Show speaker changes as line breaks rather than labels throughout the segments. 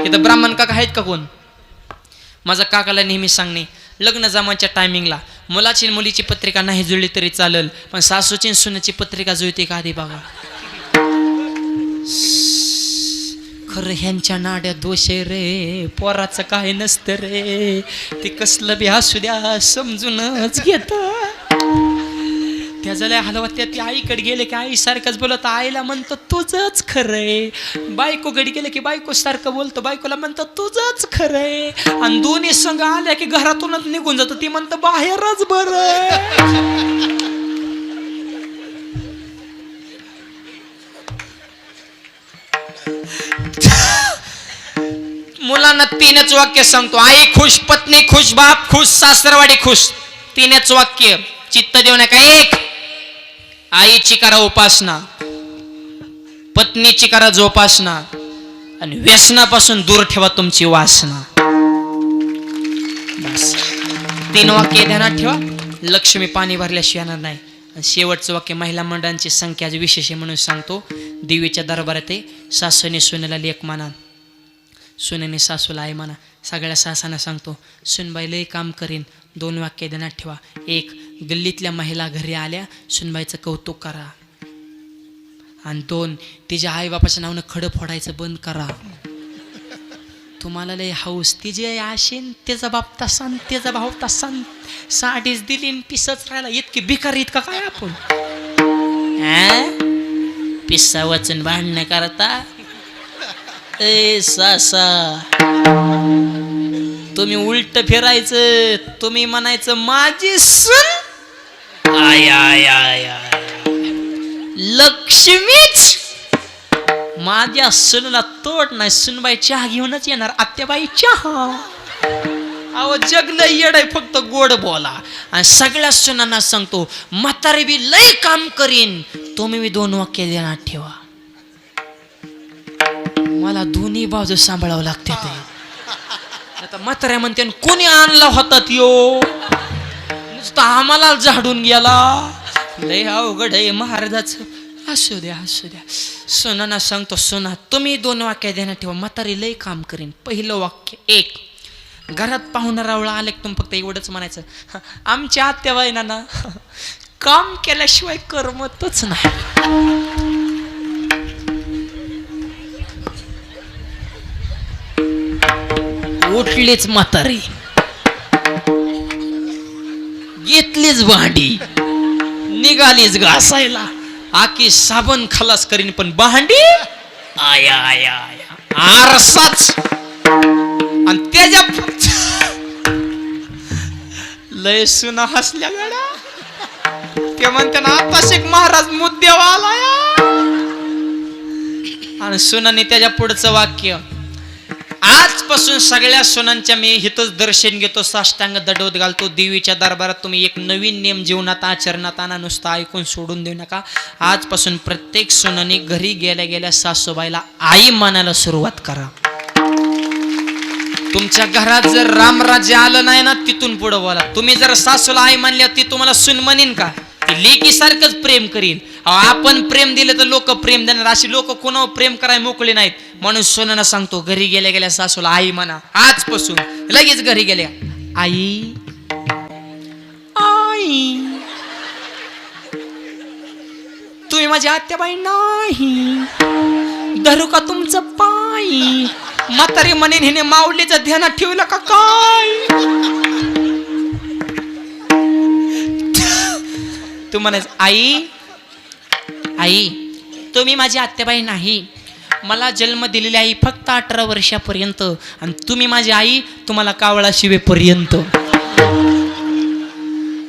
इथं ब्राह्मण काका आहेत का कोण? माझा काकाला नेहमी सांगणे, लग्न जमाच्या टायमिंगला मुलाची मुलीची पत्रिका नाही जुळली तरी चालेल, पण सासूची सुनेची पत्रिका जुळते का आधी बघा. खरं ह्यांच्या नाड्या दोष आहे रे, पोराचं काय नसतं रे, ते कसलं बी असू द्या समजूनच घेत. त्या झाल्या हलवा त्या आईकडे गेले की आई सारखंच बोलत, आईला म्हणतो तुझंच खरंय. बायकोकडे गेले की बायको सारखं बोलतो, बायकोला म्हणतो तुझंच खरंय. आणि दोन्ही संघ आल्या की घरातूनच निघून जातो, ती म्हणतं बाहेरच बरं. मुलांना तीनच वाक्य सांगतो, आई खुश, पत्नी खुश, बाप खुश, सासरवाडी खुश. तीनच वाक्य चित्त देऊ नका. एक, आईची करा उपासना, पत्नीची करा जोपासना, आणि व्यसनापासून दूर ठेवा तुमची वासना. बस 3 वाक्य ध्यानात ठेवा. लक्ष्मी पाणी भरल्याशिवाय येणार नाही. शेवटचं वाक्य महिला मंडळांची संख्या विशेष म्हणून सांगतो. देवीच्या दरबारात सासूने सुनेला लेक माना, सुनेने सासूला आई माना. सगळ्या सासांना सांगतो, सुनबाई लय काम करीन. 2 वाक्य ध्यानात ठेवा. 1, गल्लीतल्या महिला घरी आल्या सुनबाईचं कौतुक करा. आणि 2, तिच्या आईबापाच्या नावानं खडं फोडायचं बंद करा. तुम्हाला लय हाऊस, तिची आई आशीन, त्याचा बाप तसान, त्याचा भाऊ तसान, साडीच दिली पिसच राहिला. इतकी भिकार इतका काय आपण पिस्सा वचन भांडणं करता. ए सासा, तुम्ही उलट फिरायचं, तुम्ही म्हणायचं माझी सून आय आय आय लक्ष्मीच. माझ्या सुनला तोड नाही, सुनबाई चहा घेऊनच येणार. आत्याबाई चहा. अहो जग लय येड आहे, फक्त गोड बोला. आणि सगळ्या सुनांना सांगतो, म्हातारी बी लय काम करीन, तुम्ही बी 2 वाक्य देणार ठेवा. मला दोन्ही बाजू सांभाळावं लागते. आता म्हाताऱ्या म्हणते, कोणी आणला होता त्यो, नुसतं आम्हाला झाडून गेला. लय अवघड आहे महाराजाचं. असू द्या असू द्या. सुनांना सांगतो, सुना तुम्ही 2 वाक्य देण्यात ठेवा, म्हातारी लय काम करीन. पहिलं वाक्य, 1, घरात पाहुणारावळा आले तुम्ही फक्त एवढंच म्हणायचं, आमच्या आत्याबाईंना ना काम केल्याशिवाय करमतच नाही. उठलीच म्हातारी, घेतलीच भांडी, निघालीच घासायला. आकी साबण खलास करीन, पण भांडी आया आया आरसाच. आणि त्याच्या लय सुना हसल्या गाड्या. ते म्हणते ना आता शेख महाराज मुद्द्यावा आलाय. आणि सुनाने त्याच्या पुढचं वाक्य, आजपासून सगळ्या सुनांच्या मी हितच दर्शन घेतो, साष्टांग दडवत घालतो. देवीच्या दरबारात तुम्ही एक नवीन नियम जीवनात आचरणात आणा, नुसतं ऐकून सोडून देऊ नका. आजपासून प्रत्येक सुनाने घरी गेल्या गेल्या सासूबाईला आई मानायला सुरुवात करा. तुमच्या घरात जर रामराज्य आलं नाही ना, तिथून पुढे बोला. तुम्ही जर सासूला आई मानल्या, ती तुम्हाला सुन म्हणीन का? ती लेकी सारखंच प्रेम करीन. आपण प्रेम दिलं तर लोक प्रेम देणार. अशी लोक कोणावर प्रेम करायला मोकळे नाहीत. म्हणून सोनांना सांगतो, घरी गेल्या गेल्या सासूला आई म्हणा. आजपासून लगेच घरी गेल्या, आई आई. तुम्ही माझी आत्याबाई नाही, धरू का तुमचं पायी. म्हातारी म्हणेन, हिने माऊलीचं ध्यानात ठेवलं का काय? तू म्हणायच, आई आई तुम्ही माझी आत्याबाई नाही, मला जन्म दिलेली आई फक्त 18 वर्षापर्यंत, आणि तुम्ही माझी आई तुम्हाला कावळा शिवेपर्यंत.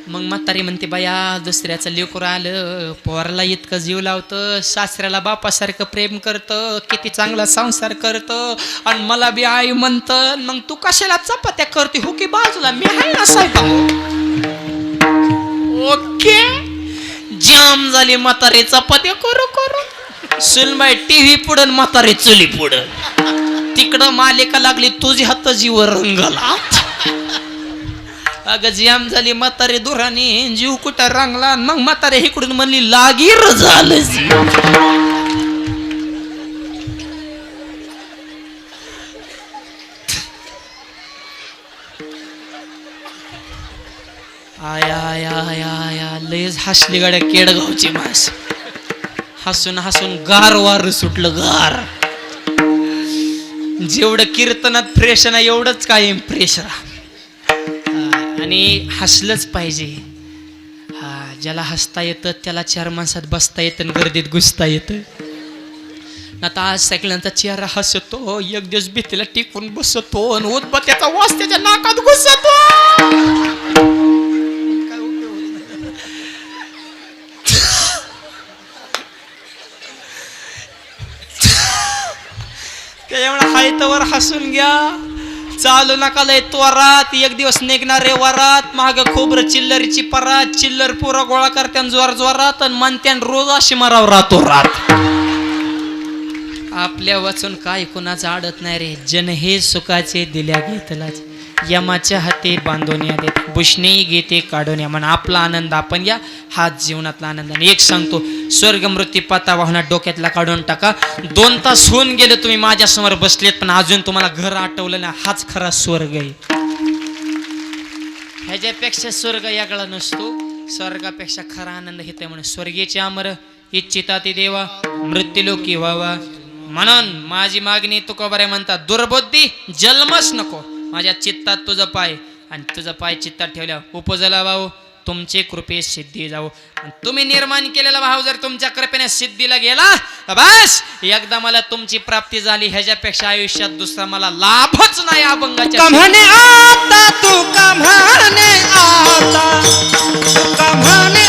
मग म्हातारी म्हणते, बाया दुसऱ्याचं लेकरं आलं, पोराला इतकं जीव लावतं, सासऱ्याला बापासारखं प्रेम करतं, किती चांगला संसार करतं, आणि मला बी आई म्हणतं. मग तू कशाला चपात्या करते हो की बाजूला, मी आहे असाय. ओके, जाम झाली म्हातारी चपात्या करू करू. सुनबाई टीव्ही पुढं, म्हातारी चुली पुढं. तिकडं मालिका लागली, तुझी हात जीव रंगला. अगं जाम झाली म्हातारी दुरानी, जीव कुठं रंगला. मग म्हातारी इकडून म्हणली, लागीर झालं जीव. आया आया आया आया लयच हसली गाड्या केडगावची मास. हसून हसून गार वार सुटलं गार. जेवढं कीर्तनात फ्रेश ना एवढंच कायम फ्रेश राहा. आणि हसलंच पाहिजे. ज्याला हसता येतं त्याला चार माणसात बसता येतं आणि गर्दीत घुसता येतं. आता आज सगळ्यांचा चेहरा हसतो, एक दिवस भीतीला टिकून बसतो आणि उदबत्याचा वास त्याच्या नाकात घुसतो. त्यामुळे हाय तवर हसून घ्या. चालू नका लय त्वरात. एक दिवस निघणार रे वरात. माग खोबरं चिल्लरीची परात. चिल्लर पुरा गोळा करत्यान जोर जोरात आणि म्हणत्यान रोज अशी मराव राहतो रात. आपल्या वाचून काय कुणाचं आडत नाही रे. जन हे सुखाचे दिल्या घेतलाच. यमाच्या हाती बांधून या देत. बुशणी घेते काढून या. म्हणा आपला आनंद आपण या. हाच जीवनातला आनंद. आणि एक सांगतो, स्वर्ग मृत्यू पता वाहनात डोक्यातला काढून टाका. 2 तास होऊन गेले तुम्ही माझ्यासमोर बसलेत पण अजून तुम्हाला घर आठवलं ना. हाच खरा स्वर्ग आहे. ह्याच्यापेक्षा स्वर्ग यागळा नसतो. स्वर्गापेक्षा खरा आनंद घेते म्हणून स्वर्गीचे अमर इच्छिता ती देवा मृत्यूलोकी व्हावा. म्हणून माझी मागणी तुकोबारे म्हणतात, दुर्बुद्धी जन्मच नको. माझ्या चित्तात तुझं पाय आणि तुझं पाय चित्तात ठेवल्यावर उपजला भाऊ तुमचे कृपे सिद्धी जाऊ. आणि तुम्ही निर्माण केलेला भाव जर तुमच्या कृपेने सिद्धीला गेला तर बस एकदा मला तुमची प्राप्ती झाली. ह्याच्यापेक्षा आयुष्यात दुसरा मला लाभच नाही. अभंगाच्या
कम्हाने आता तू कम्हाने आता कम्हाने